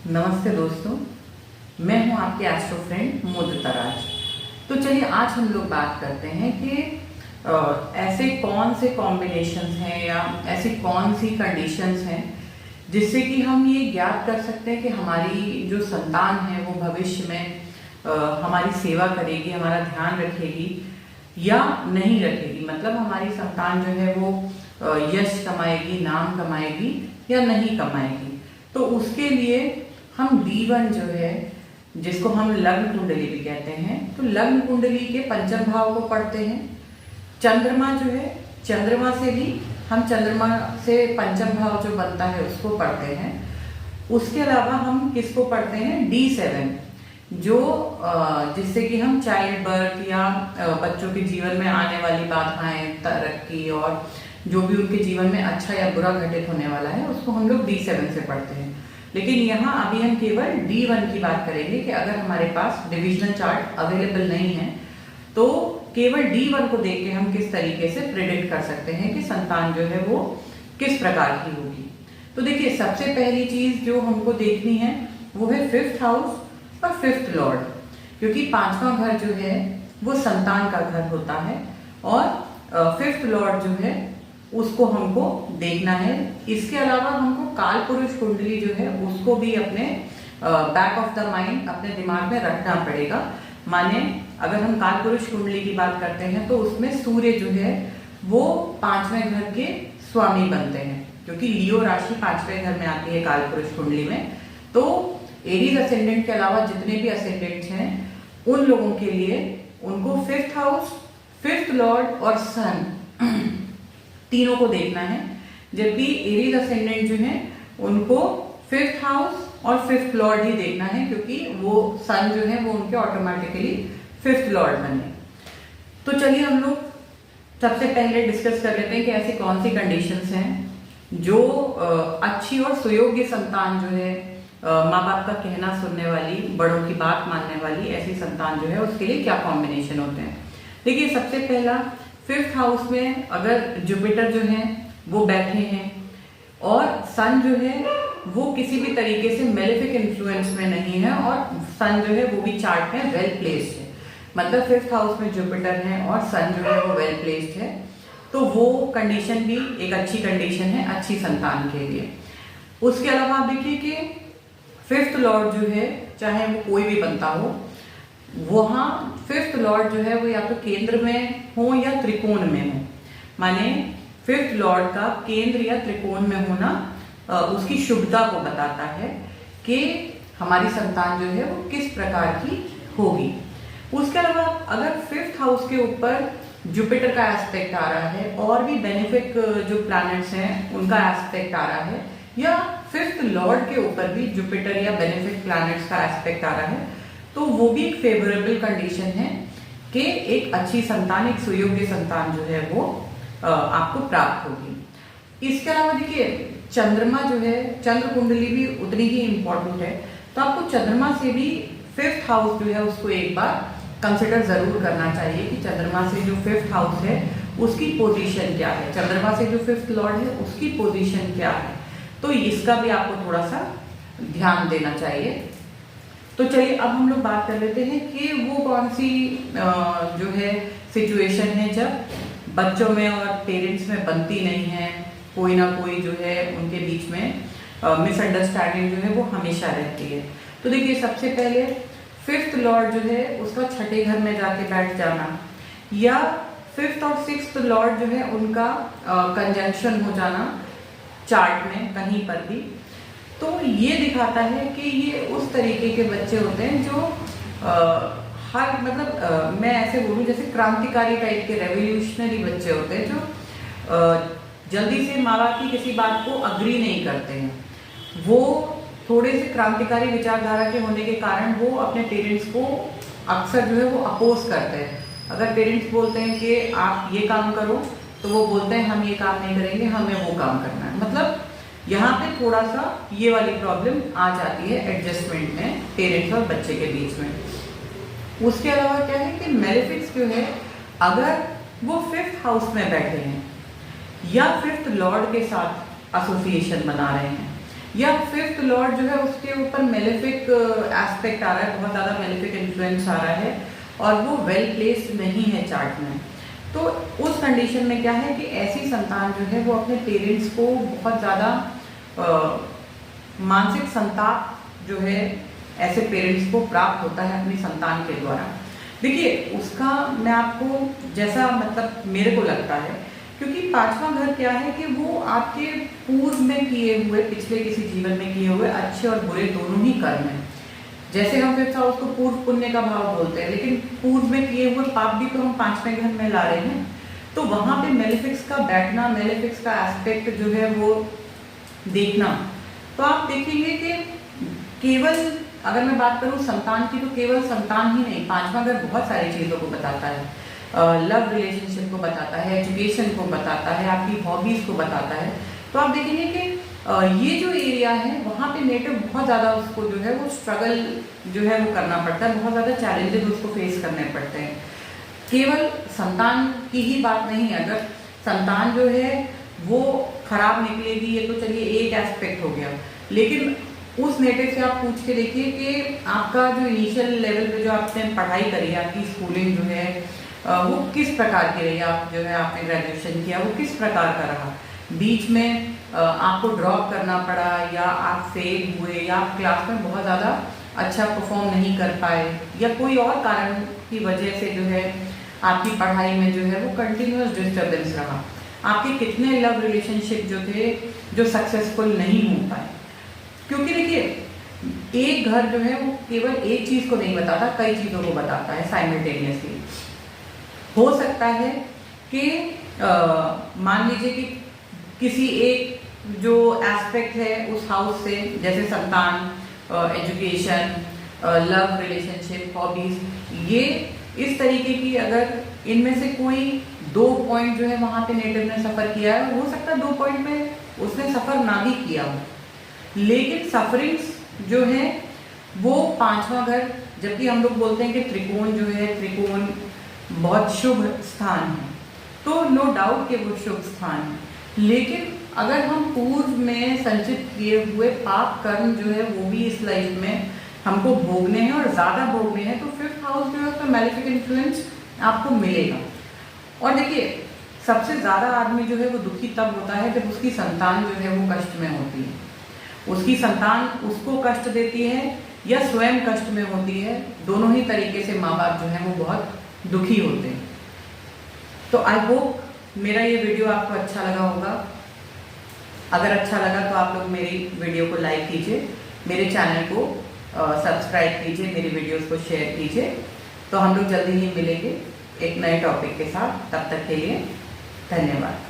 नमस्ते दोस्तों, मैं हूं आपके एस्ट्रो फ्रेंड मोदिता राज। तो चलिए आज हम लोग बात करते हैं कि ऐसे कौन से कॉम्बिनेशंस हैं या ऐसी कौन सी कंडीशंस हैं जिससे कि हम ये ज्ञात कर सकते हैं कि हमारी जो संतान है वो भविष्य में हमारी सेवा करेगी, हमारा ध्यान रखेगी या नहीं रखेगी। मतलब हमारी संतान जो है वो यश कमाएगी, नाम कमाएगी या नहीं कमाएगी। तो उसके लिए हम D1 जो है, जिसको हम लग्न कुंडली भी कहते हैं, तो लग्न कुंडली के पंचम भाव को पढ़ते हैं। चंद्रमा जो है, चंद्रमा से भी हम चंद्रमा से पंचम भाव जो बनता है उसको पढ़ते हैं। उसके अलावा हम किसको पढ़ते हैं, D7, जो जिससे कि हम चाइल्ड बर्थ या बच्चों के जीवन में आने वाली बाधाएं, तरक्की और जो भी उनके जीवन में अच्छा या बुरा घटित होने वाला है उसको हम लोग D7 से पढ़ते हैं। लेकिन यहाँ अभी हम केवल D1 की बात करेंगे कि अगर हमारे पास डिविजनल चार्ट अवेलेबल नहीं है तो केवल D1 को देख के हम किस तरीके से प्रेडिक्ट कर सकते हैं कि संतान जो है वो किस प्रकार की होगी। तो देखिए, सबसे पहली चीज जो हमको देखनी है वो है 5th हाउस और 5th लॉर्ड, क्योंकि 5वां घर जो है वो संतान का घर होता है और 5th लॉर्ड जो है उसको हमको देखना है। इसके अलावा हमको काल पुरुष कुंडली जो है उसको भी अपने बैक ऑफ द माइंड, अपने दिमाग में रखना पड़ेगा। माने अगर हम काल पुरुष कुंडली की बात करते हैं तो उसमें सूर्य जो है वो 5वें घर के स्वामी बनते हैं, क्योंकि लियो राशि 5वें घर में आती है काल पुरुष कुंडली में। तो एरीज असेंडेंट के अलावा जितने भी असेंडेंट्स हैं उन लोगों के लिए उनको 5th हाउस, 5th लॉर्ड और सन तीनों को देखना है। जबकि एरीज असेंडेंट जो है उनको 5th हाउस और 5th लॉर्ड ही देखना है, क्योंकि वो सन जो है वो उनके ऑटोमेटिकली 5th लॉर्ड बने। तो चलिए हम लोग सबसे पहले डिस्कस कर लेते हैं कि ऐसी कौन सी कंडीशंस हैं जो अच्छी और सुयोग्य संतान जो है, माँ बाप का कहना सुनने वाली, बड़ों की बात मानने वाली ऐसी संतान जो है उसके लिए क्या कॉम्बिनेशन होते हैं। देखिए, सबसे पहला 5th हाउस में अगर जुपिटर जो है वो बैठे हैं और सन जो है वो किसी भी तरीके से मेलेफिक इन्फ्लुएंस में नहीं है और सन जो है वो भी चार्ट में वेल प्लेस्ड है, मतलब 5th हाउस में जुपिटर है और सन जो है वो वेल प्लेस्ड है, तो वो कंडीशन भी एक अच्छी कंडीशन है अच्छी संतान के लिए। उसके अलावा आप देखिए कि 5th लॉर्ड जो है, चाहे वो कोई भी बनता हो, वहां 5th लॉर्ड जो है वो या तो केंद्र में हो या त्रिकोण में हो। माने 5th लॉर्ड का केंद्र या त्रिकोण में होना उसकी शुभता को बताता है कि हमारी संतान जो है वो किस प्रकार की होगी। उसके अलावा अगर 5th हाउस के ऊपर जुपिटर का एस्पेक्ट आ रहा है और भी बेनिफिक जो प्लैनेट्स हैं उनका एस्पेक्ट आ रहा है, या 5th लॉर्ड के ऊपर भी जुपिटर या बेनिफिक प्लैनेट्स का एस्पेक्ट आ रहा है, तो वो भी एक फेवरेबल कंडीशन है कि एक अच्छी संतान, एक सुयोग्य संतान जो है वो आपको प्राप्त होगी। इसके अलावा देखिए, चंद्रमा जो है, चंद्र कुंडली भी उतनी ही इंपॉर्टेंट है, तो आपको चंद्रमा से भी 5th हाउस जो है उसको एक बार कंसिडर जरूर करना चाहिए कि चंद्रमा से जो 5th हाउस है उसकी पोजीशन क्या है, चंद्रमा से जो 5th लॉर्ड है उसकी पोजीशन क्या है, तो इसका भी आपको थोड़ा सा ध्यान देना चाहिए। तो चलिए अब हम लोग बात कर लेते हैं कि वो कौन सी जो है सिचुएशन है जब बच्चों में और पेरेंट्स में बनती नहीं है, कोई ना कोई जो है उनके बीच में मिसअंडरस्टैंडिंग जो है वो हमेशा रहती है। तो देखिए, सबसे पहले 5th लॉर्ड जो है उसका छठे घर में जाके बैठ जाना, या 5th और 6th लॉर्ड जो है उनका कंजंक्शन हो जाना चार्ट में कहीं पर भी, तो ये दिखाता है कि ये उस तरीके के बच्चे होते हैं जो हर मतलब मैं ऐसे बोलूँ जैसे क्रांतिकारी टाइप के रेवोल्यूशनरी बच्चे होते हैं जो जल्दी से माँ बाप की किसी बात को अग्री नहीं करते हैं। वो थोड़े से क्रांतिकारी विचारधारा के होने के कारण वो अपने पेरेंट्स को अक्सर जो है वो अपोज करते हैं। अगर पेरेंट्स बोलते हैं कि आप ये काम करो तो वो बोलते हैं हम ये काम नहीं करेंगे, हमें वो काम करना है। मतलब यहाँ पे थोड़ा सा ये वाली प्रॉब्लम आ जाती है एडजस्टमेंट में पेरेंट्स और बच्चे के बीच में। उसके अलावा क्या है कि मेलेफिक्स जो है अगर वो 5th हाउस में बैठे हैं या 5th लॉर्ड के साथ एसोसिएशन बना रहे हैं या 5th लॉर्ड जो है उसके ऊपर मेलेफिक एस्पेक्ट आ रहा है, बहुत ज़्यादा मेलेफिक इन्फ्लुएंस आ रहा है और वो वेल प्लेस्ड नहीं है चार्ट में, तो उस कंडीशन में क्या है कि ऐसी संतान जो है वो अपने पेरेंट्स को बहुत ज़्यादा मानसिक संताप जो है ऐसे पेरेंट्स को प्राप्त होता है अपनी संतान के द्वारा। देखिए उसका मैं आपको जैसा मतलब मेरे को लगता है, क्योंकि पांचवा घर क्या है कि वो आपके पूर्व में किए हुए, पिछले किसी जीवन में किए हुए अच्छे और बुरे दोनों ही कर्म हैं। जैसे हम फिफ्थ हाउस को पूर्व पुण्य का भाव बोलते हैं, लेकिन पूर्व में किए हुए पाप भी तो हम पांचवें घर में ला रहे हैं। तो वहां पे मेलेफिक्स का बैठना, मेलेफिक्स का एस्पेक्ट जो है वो देखना, तो आप देखेंगे कि केवल अगर मैं बात करूं संतान की, तो केवल संतान ही नहीं, पांचवा घर बहुत सारी चीज़ों को बताता है। लव रिलेशनशिप को बताता है, एजुकेशन को बताता है, आपकी हॉबीज़ को बताता है। तो आप देखेंगे कि ये जो एरिया है वहाँ पे नेटिव बहुत ज़्यादा उसको जो है वो स्ट्रगल जो है वो करना पड़ता है, बहुत ज़्यादा चैलेंजेस उसको फेस करने पड़ते हैं। केवल संतान की ही बात नहीं है, अगर संतान जो है वो खराब निकलेगी ये तो चलिए एक एस्पेक्ट हो गया, लेकिन उस नेटिव से आप पूछ के देखिए कि आपका जो इनिशियल लेवल पे जो आपने पढ़ाई करी है, आपकी स्कूलिंग जो है वो किस प्रकार की रही, आप जो है आपने ग्रेजुएशन किया वो किस प्रकार का रहा, बीच में आपको ड्रॉप करना पड़ा या आप फेल हुए या आप क्लास में बहुत ज़्यादा अच्छा परफॉर्म नहीं कर पाए या कोई और कारण की वजह से जो है आपकी पढ़ाई में जो है वो कंटिन्यूअस डिस्टर्बेंस रहा, आपके कितने लव रिलेशनशिप जो थे जो सक्सेसफुल नहीं हो पाए। क्योंकि देखिए एक घर जो है वो केवल एक चीज़ को नहीं बताता, कई चीज़ों को बताता है साइमल्टेनियसली। हो सकता है कि मान लीजिए कि किसी एक जो एस्पेक्ट है उस हाउस से, जैसे संतान, एजुकेशन, लव रिलेशनशिप, हॉबीज, ये इस तरीके की अगर इनमें से कोई 2 पॉइंट जो है वहाँ पे नेटिव ने सफ़र किया है, हो सकता है 2 पॉइंट में उसने सफ़र ना भी किया हो, लेकिन सफरिंग्स जो है वो पांचवा घर, जबकि हम लोग बोलते हैं कि त्रिकोण जो है, त्रिकोण बहुत शुभ स्थान है, तो नो डाउट कि वो शुभ स्थान है, लेकिन अगर हम पूर्व में संचित किए हुए पाप कर्म जो है वो भी इस लाइफ में हमको भोगने हैं और ज़्यादा भोगने हैं, तो फिफ्थ हाउस जो है उसका मैलेफिक इन्फ्लुएंस आपको मिलेगा। और देखिए सबसे ज़्यादा आदमी जो है वो दुखी तब होता है जब उसकी संतान जो है वो कष्ट में होती है, उसकी संतान उसको कष्ट देती है या स्वयं कष्ट में होती है, दोनों ही तरीके से माँ बाप जो है वो बहुत दुखी होते हैं। तो आई होप मेरा ये वीडियो आपको अच्छा लगा होगा। अगर अच्छा लगा तो आप लोग मेरी वीडियो को लाइक कीजिए, मेरे चैनल को सब्सक्राइब कीजिए, मेरी वीडियोस को शेयर कीजिए। तो हम लोग जल्दी ही मिलेंगे एक नए टॉपिक के साथ, तब तक के लिए धन्यवाद।